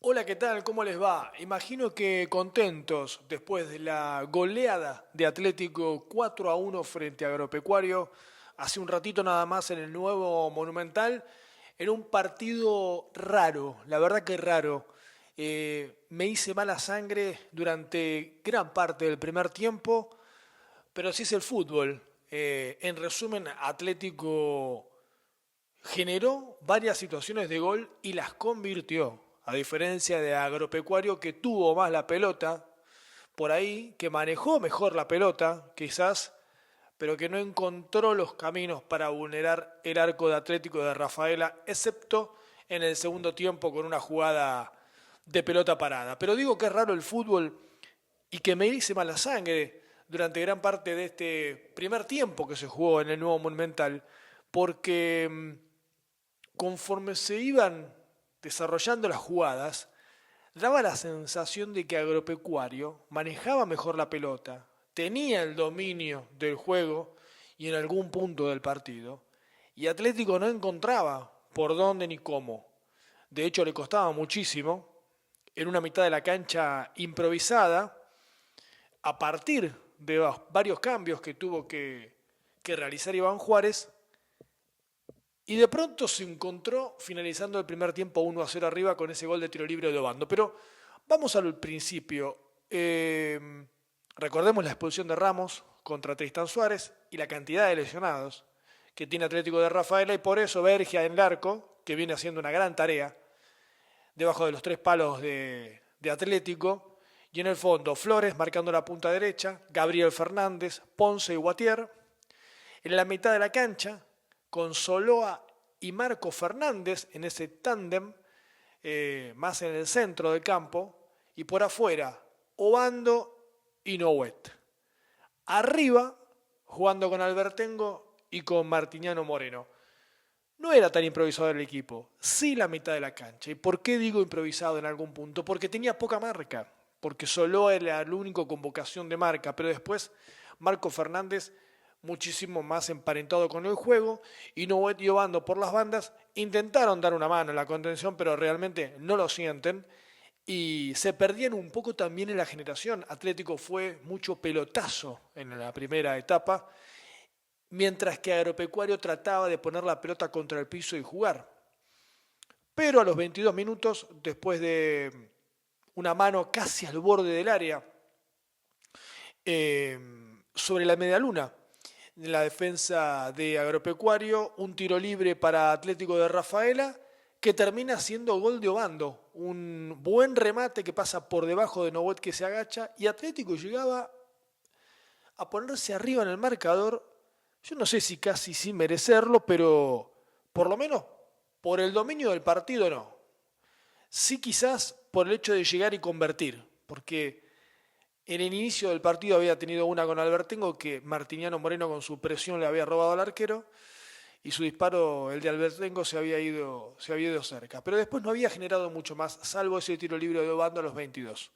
Hola, ¿qué tal? ¿Cómo les va? Imagino que contentos después de la goleada de Atlético 4-1 frente a Agropecuario, hace un ratito nada más en el nuevo Monumental, en un partido raro, la verdad que raro. Me hice mala sangre durante gran parte del primer tiempo, pero así es el fútbol. En resumen, Atlético generó varias situaciones de gol y las convirtió, a diferencia de Agropecuario que tuvo más la pelota por ahí, que manejó mejor la pelota, quizás, pero que no encontró los caminos para vulnerar el arco de Atlético de Rafaela, excepto en el segundo tiempo con una jugada de pelota parada. Pero digo que es raro el fútbol y que me hice mala sangre durante gran parte de este primer tiempo que se jugó en el nuevo Monumental, porque conforme se iban desarrollando las jugadas, daba la sensación de que Agropecuario manejaba mejor la pelota, tenía el dominio del juego y en algún punto del partido, y Atlético no encontraba por dónde ni cómo. De hecho, le costaba muchísimo, en una mitad de la cancha improvisada, a partir de varios cambios que tuvo que realizar Iván Juárez, y de pronto se encontró finalizando el primer tiempo 1-0 arriba con ese gol de tiro libre de Obando. Pero vamos al principio. Recordemos la expulsión de Ramos contra Tristán Suárez y la cantidad de lesionados que tiene Atlético de Rafaela, y por eso Vergia en el arco, que viene haciendo una gran tarea, debajo de los tres palos de Atlético, y en el fondo Flores marcando la punta derecha, Gabriel Fernández, Ponce y Guatier. En la mitad de la cancha, con Soloa y Marco Fernández en ese tándem, más en el centro del campo, y por afuera, Obando y Nouet. Arriba, jugando con Albertengo y con Martiniano Moreno. No era tan improvisado el equipo, sí la mitad de la cancha. ¿Y por qué digo improvisado en algún punto? Porque tenía poca marca, porque Soloa era el único con vocación de marca, pero después Marco Fernández muchísimo más emparentado con el juego, y Nouet y Obando por las bandas intentaron dar una mano en la contención, pero realmente no lo sienten y se perdían un poco también en la generación. Atlético fue mucho pelotazo en la primera etapa, mientras que Agropecuario trataba de poner la pelota contra el piso y jugar. Pero a los 22 minutos, después de una mano casi al borde del área, eh, sobre la medialuna, en la defensa de Agropecuario, un tiro libre para Atlético de Rafaela, que termina siendo gol de Obando. Un buen remate que pasa por debajo de Nouet, que se agacha, y Atlético llegaba a ponerse arriba en el marcador, yo no sé si casi sin merecerlo, pero por lo menos por el dominio del partido no. Sí, quizás por el hecho de llegar y convertir, porque en el inicio del partido había tenido una con Albertengo que Martiniano Moreno con su presión le había robado al arquero, y su disparo, el de Albertengo, se había ido cerca. Pero después no había generado mucho más, salvo ese tiro libre de Obando a los 22.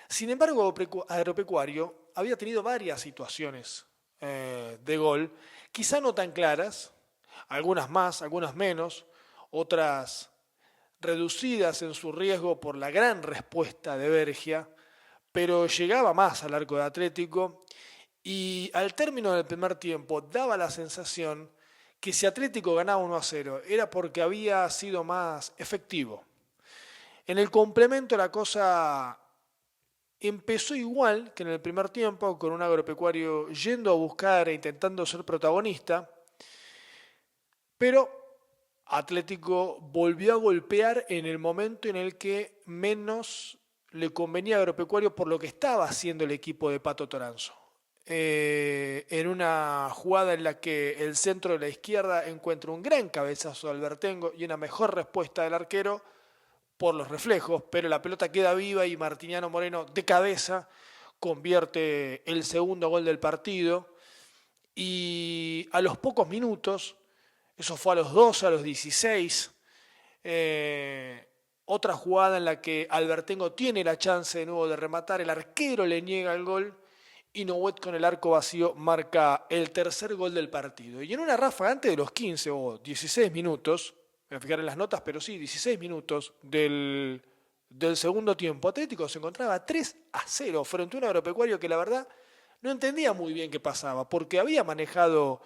Sin embargo, Agropecuario había tenido varias situaciones de gol, quizá no tan claras, algunas más, algunas menos, otras reducidas en su riesgo por la gran respuesta de Vergia, pero llegaba más al arco de Atlético, y al término del primer tiempo daba la sensación que si Atlético ganaba 1-0 era porque había sido más efectivo. En el complemento la cosa empezó igual que en el primer tiempo, con un Agropecuario yendo a buscar e intentando ser protagonista, pero Atlético volvió a golpear en el momento en el que menos le convenía a Agropecuario por lo que estaba haciendo el equipo de Pato Toranzo. En una jugada en la que el centro de la izquierda encuentra un gran cabezazo de Albertengo y una mejor respuesta del arquero por los reflejos, pero la pelota queda viva y Martiniano Moreno de cabeza convierte el segundo gol del partido, y a los pocos minutos, eso fue a los 12, a los 16, otra jugada en la que Albertengo tiene la chance de nuevo de rematar, el arquero le niega el gol y Nouet con el arco vacío marca el tercer gol del partido. Y en una ráfaga antes de los 15 o 16 minutos, me voy a fijar en las notas, pero sí, 16 minutos del del segundo tiempo, Atlético se encontraba 3-0 frente a un Agropecuario que la verdad no entendía muy bien qué pasaba, porque había manejado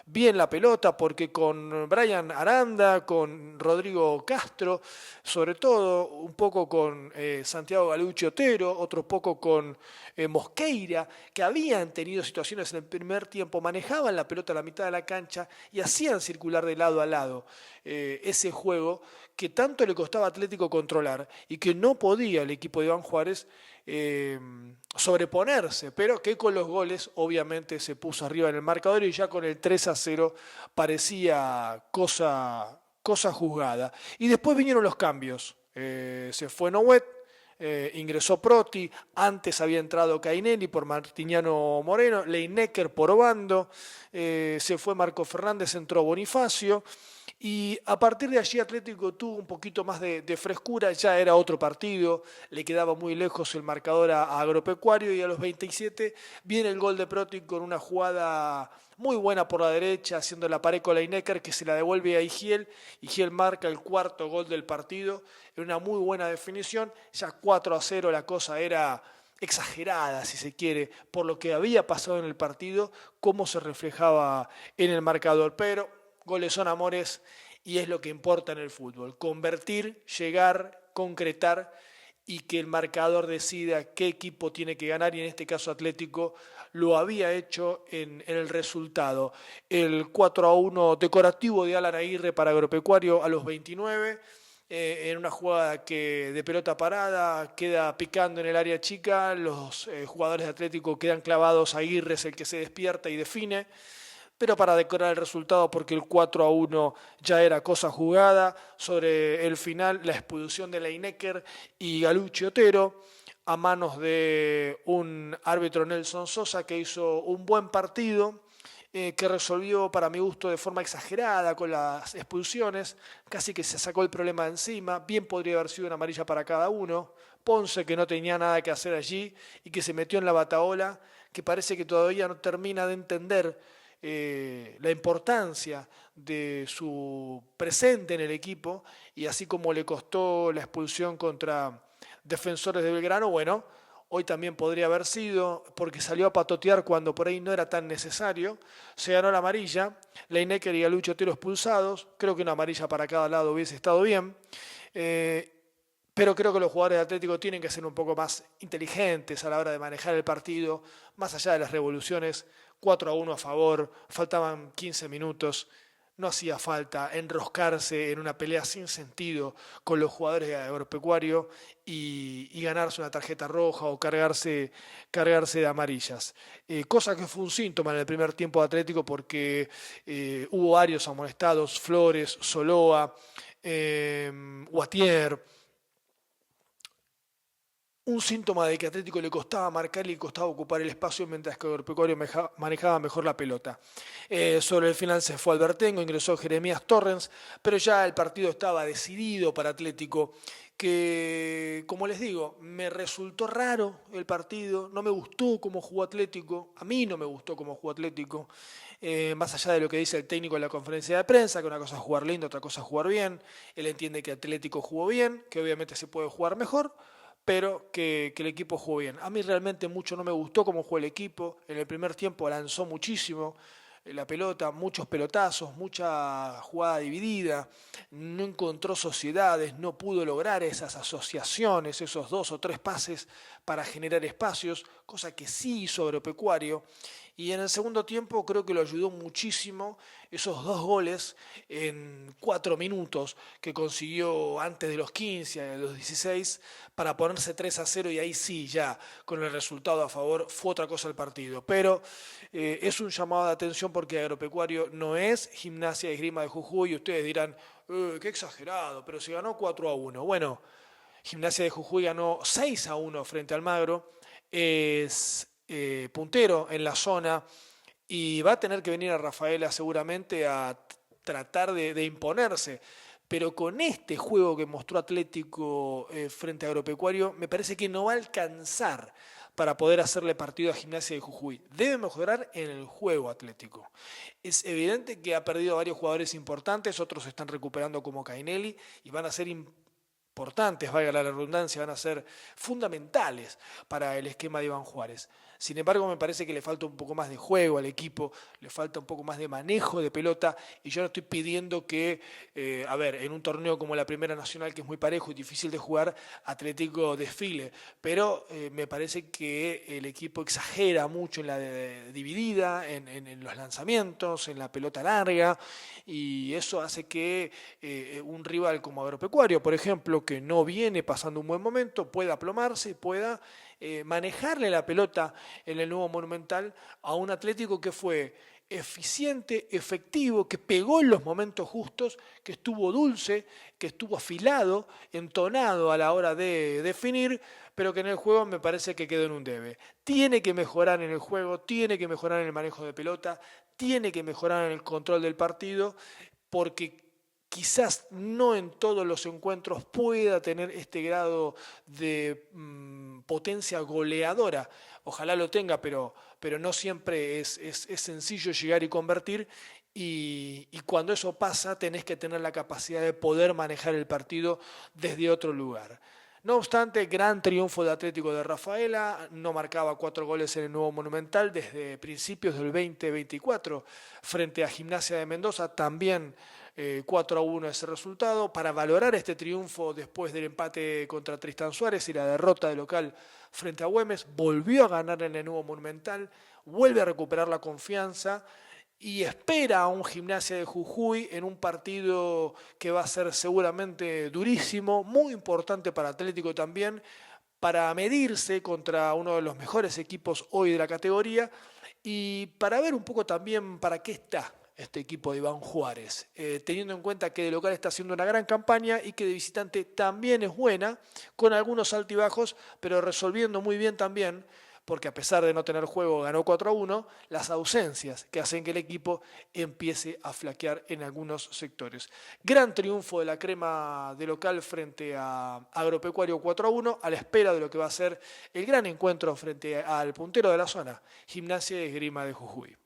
bien la pelota, porque con Brian Aranda, con Rodrigo Castro, sobre todo un poco con Santiago Galucci Otero, otro poco con Mosqueira, que habían tenido situaciones en el primer tiempo, manejaban la pelota a la mitad de la cancha y hacían circular de lado a lado ese juego que tanto le costaba a Atlético controlar y que no podía el equipo de Iván Juárez eh, sobreponerse, pero que con los goles obviamente se puso arriba en el marcador y ya con el 3-0 parecía cosa juzgada. Y después vinieron los cambios. Se fue Nouet, ingresó Proti, antes había entrado Cainelli por Martiniano Moreno, Leinecker por Obando, se fue Marco Fernández, entró Bonifacio. Y a partir de allí Atlético tuvo un poquito más de frescura, ya era otro partido, le quedaba muy lejos el marcador a Agropecuario y a los 27 viene el gol de Proti con una jugada muy buena por la derecha, haciendo la pared con Leinecker que se la devuelve a Igiel. Igiel marca el cuarto gol del partido, en una muy buena definición, ya 4-0 la cosa era exagerada, si se quiere, por lo que había pasado en el partido, cómo se reflejaba en el marcador, pero goles son amores y es lo que importa en el fútbol. Convertir, llegar, concretar y que el marcador decida qué equipo tiene que ganar y en este caso Atlético lo había hecho en el resultado. El 4-1 decorativo de Alan Aguirre para Agropecuario a los 29. En una jugada que de pelota parada queda picando en el área chica, los jugadores de Atlético quedan clavados, Aguirre es el que se despierta y define, pero para decorar el resultado porque el 4-1 ya era cosa jugada, sobre el final la expulsión de Leinecker y Galucci Otero a manos de un árbitro Nelson Sosa que hizo un buen partido, que resolvió para mi gusto de forma exagerada con las expulsiones, casi que se sacó el problema de encima, bien podría haber sido una amarilla para cada uno, Ponce que no tenía nada que hacer allí y que se metió en la batahola, que parece que todavía no termina de entender la importancia de su presente en el equipo y así como le costó la expulsión contra Defensores de Belgrano, bueno, hoy también podría haber sido porque salió a patotear cuando por ahí no era tan necesario, se ganó la amarilla, Leinecker y Galucci Otero expulsados, creo que una amarilla para cada lado hubiese estado bien, eh, pero creo que los jugadores de Atlético tienen que ser un poco más inteligentes a la hora de manejar el partido, más allá de las revoluciones, 4-1 a favor, faltaban 15 minutos, no hacía falta enroscarse en una pelea sin sentido con los jugadores de Agropecuario y ganarse una tarjeta roja o cargarse de amarillas. Cosa que fue un síntoma en el primer tiempo de Atlético porque hubo varios amonestados, Flores, Soloa, Guatier, un síntoma de que a Atlético le costaba marcar y le costaba ocupar el espacio mientras que Agropecuario manejaba mejor la pelota. Sobre el final se fue Albertengo, ingresó Jeremías Torrens, pero ya el partido estaba decidido para Atlético, que como les digo, me resultó raro el partido, no me gustó cómo jugó Atlético, a mí no me gustó cómo jugó Atlético, más allá de lo que dice el técnico en la conferencia de prensa, que una cosa es jugar lindo, otra cosa es jugar bien, él entiende que Atlético jugó bien, que obviamente se puede jugar mejor, pero que el equipo jugó bien. A mí realmente mucho no me gustó cómo jugó el equipo. En el primer tiempo lanzó muchísimo la pelota, muchos pelotazos, mucha jugada dividida, no encontró sociedades, no pudo lograr esas asociaciones, esos 2 o 3 pases para generar espacios, cosa que sí hizo Agropecuario. Y en el segundo tiempo creo que lo ayudó muchísimo esos 2 goles en 4 minutos que consiguió antes de los 15, a los 16, para ponerse 3-0 y ahí sí, ya con el resultado a favor, fue otra cosa el partido. Pero es un llamado de atención porque Agropecuario no es Gimnasia y Esgrima de Jujuy y ustedes dirán, qué exagerado, pero se ganó 4-1. Bueno, Gimnasia de Jujuy ganó 6-1 frente al Magro, es puntero en la zona y va a tener que venir a Rafaela seguramente a tratar de imponerse. Pero con este juego que mostró Atlético frente a Agropecuario, me parece que no va a alcanzar para poder hacerle partido a Gimnasia de Jujuy. Debe mejorar en el juego Atlético. Es evidente que ha perdido a varios jugadores importantes, otros se están recuperando como Cainelli y van a ser importantes, valga la redundancia, van a ser fundamentales para el esquema de Iván Juárez. Sin embargo, me parece que le falta un poco más de juego al equipo, le falta un poco más de manejo de pelota, y yo no estoy pidiendo que, en un torneo como la Primera Nacional, que es muy parejo y difícil de jugar, Atlético desfile, pero me parece que el equipo exagera mucho en la dividida, en los lanzamientos, en la pelota larga, y eso hace que un rival como Agropecuario, por ejemplo, que no viene pasando un buen momento, pueda aplomarse, pueda manejarle la pelota en el nuevo Monumental a un Atlético que fue eficiente, efectivo, que pegó en los momentos justos, que estuvo dulce, que estuvo afilado, entonado a la hora de definir, pero que en el juego me parece que quedó en un debe. Tiene que mejorar en el juego, tiene que mejorar en el manejo de pelota, tiene que mejorar en el control del partido, porque quizás no en todos los encuentros pueda tener este grado de potencia goleadora. Ojalá lo tenga, pero no siempre es sencillo llegar y convertir. Y cuando eso pasa, tenés que tener la capacidad de poder manejar el partido desde otro lugar. No obstante, gran triunfo de Atlético de Rafaela, no marcaba 4 goles en el nuevo Monumental desde principios del 2024 frente a Gimnasia de Mendoza, también 4-1 ese resultado. Para valorar este triunfo después del empate contra Tristán Suárez y la derrota de local frente a Güemes, volvió a ganar en el nuevo Monumental, vuelve a recuperar la confianza y espera a un Gimnasia de Jujuy en un partido que va a ser seguramente durísimo, muy importante para Atlético también, para medirse contra uno de los mejores equipos hoy de la categoría y para ver un poco también para qué está este equipo de Iván Juárez, teniendo en cuenta que de local está haciendo una gran campaña y que de visitante también es buena, con algunos altibajos, pero resolviendo muy bien también, porque a pesar de no tener juego ganó 4-1, las ausencias que hacen que el equipo empiece a flaquear en algunos sectores. Gran triunfo de la crema de local frente a Agropecuario 4-1, a la espera de lo que va a ser el gran encuentro frente al puntero de la zona, Gimnasia y Esgrima de Jujuy.